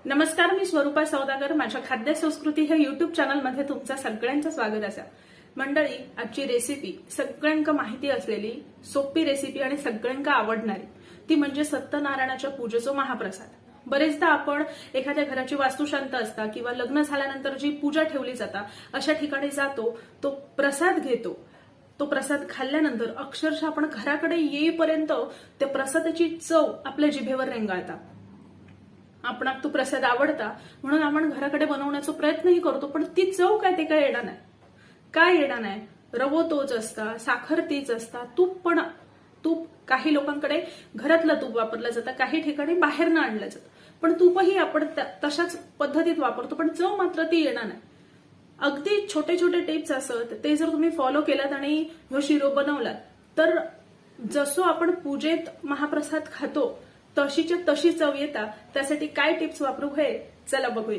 नमस्कार, मी स्वरूपा सौदागर. माझ्या खाद्य संस्कृती हे युट्यूब चॅनलमध्ये तुमचं सगळ्यांचं स्वागत असा. मंडळी, आजची रेसिपी सगळ्यांका माहिती असलेली सोपी रेसिपी आणि सगळ्यांका आवडणारी ती म्हणजे सत्यनारायणाच्या पूजेचा महाप्रसाद. बरेचदा आपण एखाद्या घराची वास्तुशांत असता किंवा लग्न झाल्यानंतर जी पूजा ठेवली जाता अशा ठिकाणी जातो, तो प्रसाद घेतो. तो प्रसाद खाल्ल्यानंतर अक्षरशः आपण घराकडे येईपर्यंत त्या प्रसादाची चव आपल्या जिभेवर रेंगाळता. आपणाक तो प्रसाद आवडता म्हणून आपण घराकडे बनवण्याचा प्रयत्नही करतो, पण ती चव काय ते काय येणार नाही. काय येणार नाही? रवो तोच असता, साखर तीच असता, तूप काही लोकांकडे घरातलं तूप वापरलं जातं, काही ठिकाणी बाहेरनं आणलं जातं, पण तूपही आपण तशाच पद्धतीत वापरतो, पण चव मात्र ती येणार नाही. अगदी छोटे छोटे टिप्स असत ते जर तुम्ही फॉलो केलात आणि ह्यो शिरो बनवलात तर जसो आपण पूजेत महाप्रसाद खातो तशीच्या तशी चव येता. त्यासाठी काय टिप्स वापरू हे चला बघूया.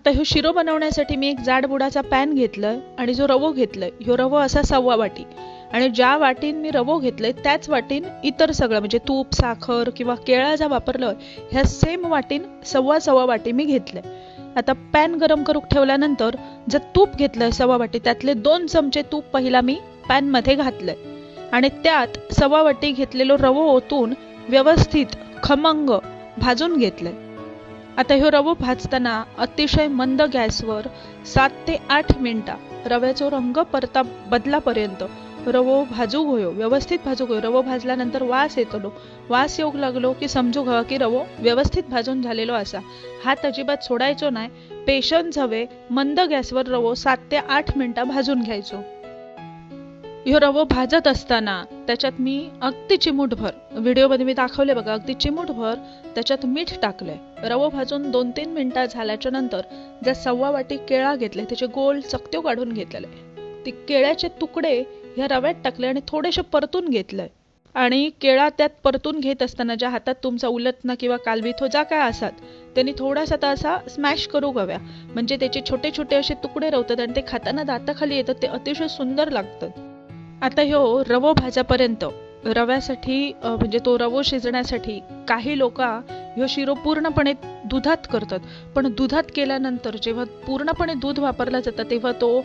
तर ह्यो शिरो बनवण्यासाठी मी एक जाड बुडाचा पॅन घेतलाय आणि जो रवो घेतलाय ह्यो रवो असा 1.25 वाटी, आणि ज्या वाटीन मी रवो घेतलाय त्याच वाटीन इतर सगळं म्हणजे तूप, साखर किंवा केळा ज्या वापरलोय ह्या सेम वाटीन 1.25 वाटी मी घेतलंय. आता पॅन गरम करूक ठेवल्यानंतर जर तूप घेतलंय 1.25 वाटी त्यातले 2 चमचे तूप पहिला मी पॅन मध्ये घातलंय आणि त्यात 1.25 वाटी घेतलेलो रवो ओतून व्यवस्थित खमंग भाजून घेतलंय. आता ह्यो रवो भाजताना अतिशय मंद गॅसवर 7 ते 8 मिनिटं रव्याचा रंग बदलापर्यंत रवो भाजूक होयो, व्यवस्थित भाजूक होयो. रवो भाजल्यानंतर वास येतलो, वास येऊक लागलो की समजू हवा की रवो व्यवस्थित भाजून झालेलो असा. हात अजिबात सोडायचो नाही, पेशन्स हवे. मंद गॅसवर रवो 7 ते 8 मिनिटं भाजून घ्यायचो. ह्यो रवो भाजत असताना त्याच्यात मी अगदी चिमूटभर, व्हिडिओमध्ये मी दाखवले बघा, अगदी चिमूटभर त्याच्यात मीठ टाकलंय. रवो भाजून 2-3 मिनिटं झाल्याच्या नंतर ज्या 1.25 वाटी केळा घेतले त्याचे गोल चकत्यो काढून घेतलेले, ते केळ्याचे तुकडे ह्या रव्यात टाकले आणि थोडेसे परतून घेतलंय. आणि केळा त्यात परतून घेत असताना ज्या हातात तुमचा उलटणा किंवा कालविथो ज्या काय असतात त्यांनी थोडासा असा स्मॅश करू हव्या, म्हणजे त्याचे छोटे छोटे असे तुकडे राहतात आणि ते खाताना दाताखाली येतात, ते अतिशय सुंदर लागतात. आता ह्यो रवो भाजापर्यंत रव्यासाठी म्हणजे तो रवो शिजण्यासाठी काही लोक ह्यो शिरो पूर्णपणे दुधात करतात, पण दुधात केल्यानंतर जेव्हा पूर्णपणे दूध वापरला जातं तेव्हा तो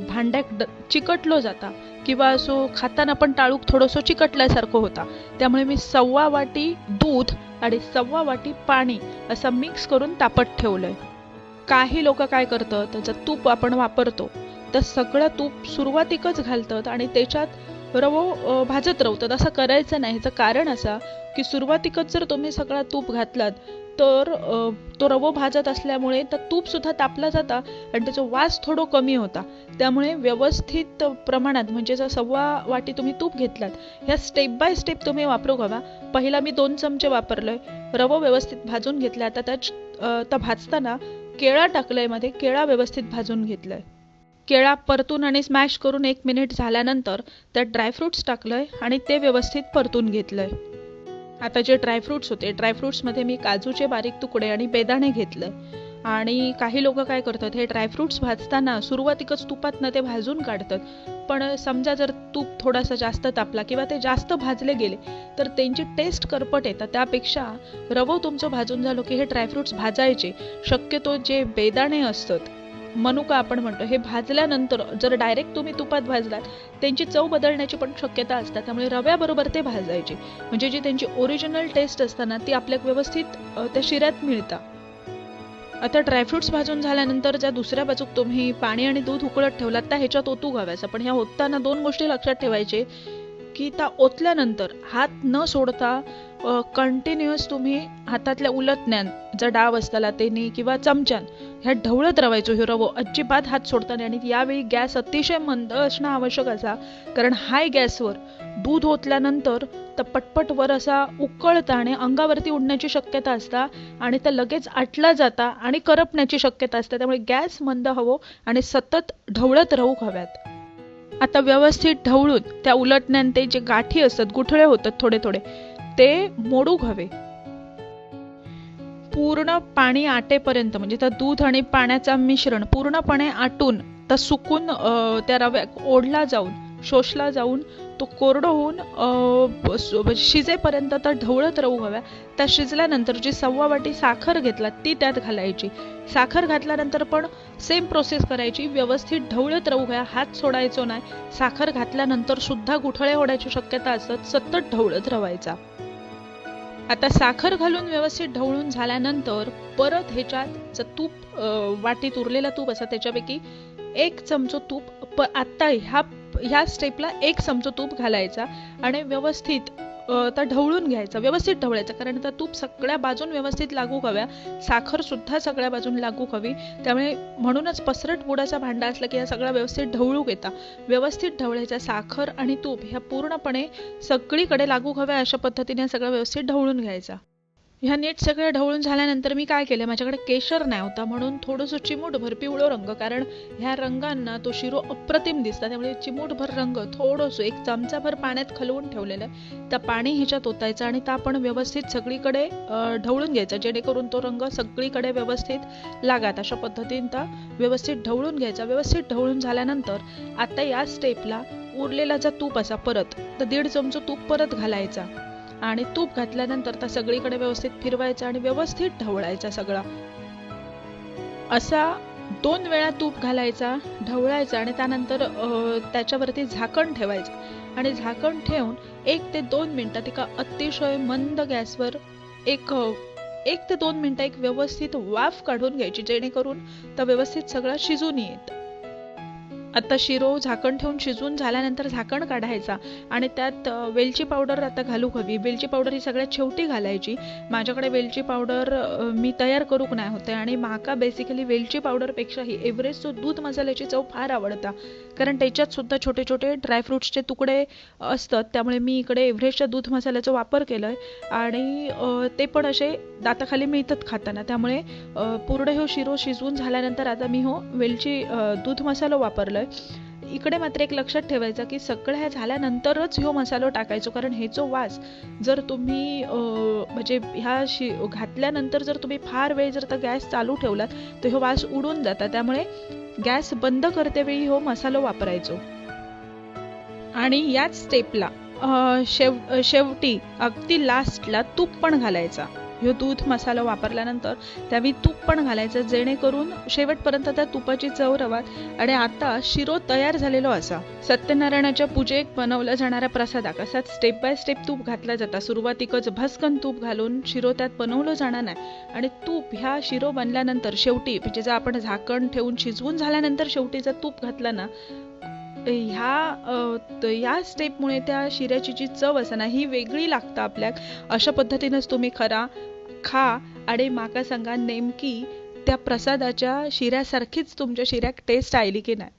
भांड्यात चिकटलो जाता किंवा असो खाताना पण टाळूक थोडंसं चिकटल्यासारखं होता. त्यामुळे मी 1.25 वाटी दूध आणि 1.25 वाटी पाणी असं मिक्स करून तापत ठेवलंय. काही लोक काय करतात, त्याचं तूप आपण वापरतो तर सगळं तूप सुरुवातीकच घालतात आणि त्याच्यात रवो भाजत राहतात. असं करायचं नाही. ह्याचं कारण असा की सुरुवातीकच जर तुम्ही सगळा तूप घातलात तर तो रवो भाजत असल्यामुळे तर तूप सुद्धा तापला जाता आणि त्याचा वास थोडं कमी होता. त्यामुळे व्यवस्थित प्रमाणात म्हणजे जर 1.25 वाटी तुम्ही तूप घेतलात ह्या स्टेप बाय स्टेप तुम्ही वापरू हवा. पहिला मी 2 चमचे वापरलोय, रवो व्यवस्थित भाजून घेतला. आता त्यात भाजताना केळा टाकलंय मध्ये, केळा व्यवस्थित भाजून घेतलाय. केळा परतून आणि स्मॅश करून 1 मिनिट झाल्यानंतर त्यात ड्रायफ्रुट्स टाकलंय आणि ते व्यवस्थित परतून घेतलंय. आता जे ड्रायफ्रुट्स होते, ड्रायफ्रुट्समध्ये मी काजूचे बारीक तुकडे आणि बेदाणे घेतलंय. आणि काही लोक काय करतात, हे ड्रायफ्रुट्स भाजताना सुरुवातीकच तुपातनं ते भाजून काढतात, पण समजा जर तूप थोडासा जास्त तापला किंवा ते जास्त भाजले गेले तर त्यांची टेस्ट करपट येतात. त्यापेक्षा रवो तुमचं भाजून झालं की हे ड्रायफ्रुट्स भाजायचे. शक्यतो जे बेदाणे असतात, मनुका आपण म्हणतो, हे भाजल्यानंतर जर डायरेक्ट तुम्ही तुपात भाजलात त्यांची चव बदलण्याची पण शक्यता असतात. त्यामुळे रव्याबरोबर ते भाजायचे, म्हणजे जी त्यांची ओरिजिनल टेस्ट असताना ती आपल्या व्यवस्थित त्या शिऱ्यात मिळतात. आता ड्रायफ्रुट्स भाजून झाल्यानंतर ज्या दुसऱ्या बाजूक तुम्ही पाणी आणि दूध उकळत ठेवलात त्या ह्याच्यात ओतू घालायचं. पण ह्या ओतताना 2 गोष्टी लक्षात ठेवायचे की त्या ओतल्यानंतर हात न सोडता कंटिन्युअस तुम्ही हातातल्या उलटण्यान जर डाव असताला त्यांनी किंवा चमच्यान ह्या ढवळत राहायचो ह्यो रवो, अजिबात हात सोडताना. आणि यावेळी गॅस अतिशय मंद असणं आवश्यक असा, कारण हाय गॅसवर दूध ओतल्यानंतर तर पटपट वर असा उकळता आणि अंगावरती उडण्याची शक्यता असता आणि त्या लगेच आटला जाता आणि करपण्याची शक्यता असते. त्यामुळे गॅस मंद हवो आणि सतत ढवळत राहू हव्यात. आता व्यवस्थित ढवळून त्या उलटण्यान ते जे गाठी असतात, गुठळे होतात थोडे थोडे, ते मोडूक हवे. पूर्ण पाणी आटेपर्यंत, म्हणजे त्या दूध आणि पाण्याचा मिश्रण पूर्णपणे आटून तर सुकून त्या रव्यात ओढला जाऊन शोषला जाऊन तो कोरडं होऊन शिजेपर्यंत तर ढवळत राहू हव्या. त्या शिजल्यानंतर जी 1/2 वाटी साखर घेतला ती त्यात घालायची. साखर घातल्यानंतर पण सेम प्रोसेस करायची. व्यवस्थित ढवळत राहू हव्या, हात सोडायचो नाही. साखर घातल्यानंतर सुद्धा गुठळे होण्याची शक्यता असतात, सतत ढवळत राहायचा. आता साखर घालून व्यवस्थित ढवळून झाल्यानंतर परत ह्याच्यात तूप, वाटीत उरलेला तूप असा त्याच्यापैकी 1 चमचो तूप, आता ह्या स्टेपला 1 चमचो तूप घालायचा आणि व्यवस्थित ढवळून घ्यायचा. व्यवस्थित ढवळायचा, कारण आता तूप सगळ्या बाजून व्यवस्थित लागू हव्या, साखर सुद्धा सगळ्या बाजून लागू हवी. त्यामुळे म्हणूनच पसरट बुडाचा भांडा असला की हा सगळा व्यवस्थित ढवळू घेता. व्यवस्थित ढवळायचा. साखर आणि तूप ह्या पूर्णपणे सगळीकडे लागू हव्या अशा पद्धतीने सगळं व्यवस्थित ढवळून घ्यायचा. ह्या नीट सगळं ढवळून झाल्यानंतर मी काय केलं, माझ्याकडे केशर नाही होता म्हणून थोडंसं चिमूटभर पिवळं रंग, कारण ह्या रंगांना तो शिरो अप्रतिम दिसतात, त्यामुळे चिमूटभर रंग थोडंसं 1 चमचाभर पाण्यात खलवून ठेवलेलं आहे. त्या पाणी ह्याच्यात ओतायचं आणि त्या पण व्यवस्थित सगळीकडे ढवळून घ्यायचा, जेणेकरून तो रंग सगळीकडे व्यवस्थित लागात अशा पद्धतीने त्या व्यवस्थित ढवळून घ्यायचा. व्यवस्थित ढवळून झाल्यानंतर आता या स्टेपला उरलेला जो तूप असा परत 1.5 चमचो तूप परत घालायचा आणि तूप घातल्यानंतर त्या सगळीकडे व्यवस्थित फिरवायचा आणि व्यवस्थित ढवळायचा. सगळा असा 2 वेळा तूप घालायचा, ढवळायचा आणि त्यानंतर त्याच्यावरती झाकण ठेवायचं आणि झाकण ठेवून 1 ते 2 मिनिटं एका अतिशय मंद गॅसवर 1 ते 2 मिनिटं एक व्यवस्थित वाफ काढून घ्यायची, जेणेकरून तर व्यवस्थित सगळं शिजून येत. आता शिरो झाकण ठेवून शिजून झाल्यानंतर झाकण काढायचा आणि त्यात वेलची पावडर आता घालू हवी. वेलची पावडर ही सगळ्यात शेवटी घालायची. माझ्याकडे वेलची पावडर मी तयार करूक नाही होते आणि माका बेसिकली वेलची पावडरपेक्षाही एव्हरेस्टचा दूध मसाल्याची चव फार आवडता, कारण त्याच्यात सुद्धा छोटे छोटे ड्रायफ्रुट्सचे तुकडे असतात. त्यामुळे मी इकडे एव्हरेस्टच्या दूध मसाल्याचा वापर केलाय आणि ते पण असे दाताखाली मिळतात खाताना. त्यामुळे पूर्ण हो शिरो शिजवून झाल्यानंतर आता मी वेलची दूध मसाला वापरलाय. इकडे मात्र एक लक्षात ठेवायचं की सगळ्या झाल्यानंतरच ह्यो मसाला टाकायचो, कारण ह्याचो वास जर तुम्ही म्हणजे ह्या घातल्यानंतर जर तुम्ही फार वेळ जर गॅस चालू ठेवलात तर ह्यो वास उडून जातात. त्यामुळे गॅस बंद करते वेळी ह्यो मसाला वापरायचो. आणि याच स्टेपला शेवटी अगदी लास्टला तूप पण घालायचा. ह्यो दूध मसाला वापरल्यानंतर त्यावेळी तूप पण घालायचं, जेणेकरून शेवटपर्यंत त्या तुपाची चव रवात. आणि आता शिरो तयार झालेलो असा. सत्यनारायणाच्या पूजेक बनवला जाणाऱ्या प्रसादाक असाच स्टेप बाय स्टेप तूप घातला जाता. सुरुवातीकच भस्कन तूप घालून शिरो त्यात बनवलं जाणार नाही आणि तूप ह्या शिरो बनल्यानंतर शेवटी म्हणजे जर आपण झाकण ठेवून शिजवून झाल्यानंतर शेवटी जर तूप घातलं ना, ह्या स्टेपमुळे त्या शिऱ्याची जी चव असते ना ही वेगळी लागतं आपल्याक. अशा पद्धतीनेच तुम्ही खा आणि माका सांगा नेमकी त्या प्रसादाच्या शिऱ्यासारखीच तुमच्या शिऱ्याक टेस्ट आली की नाही.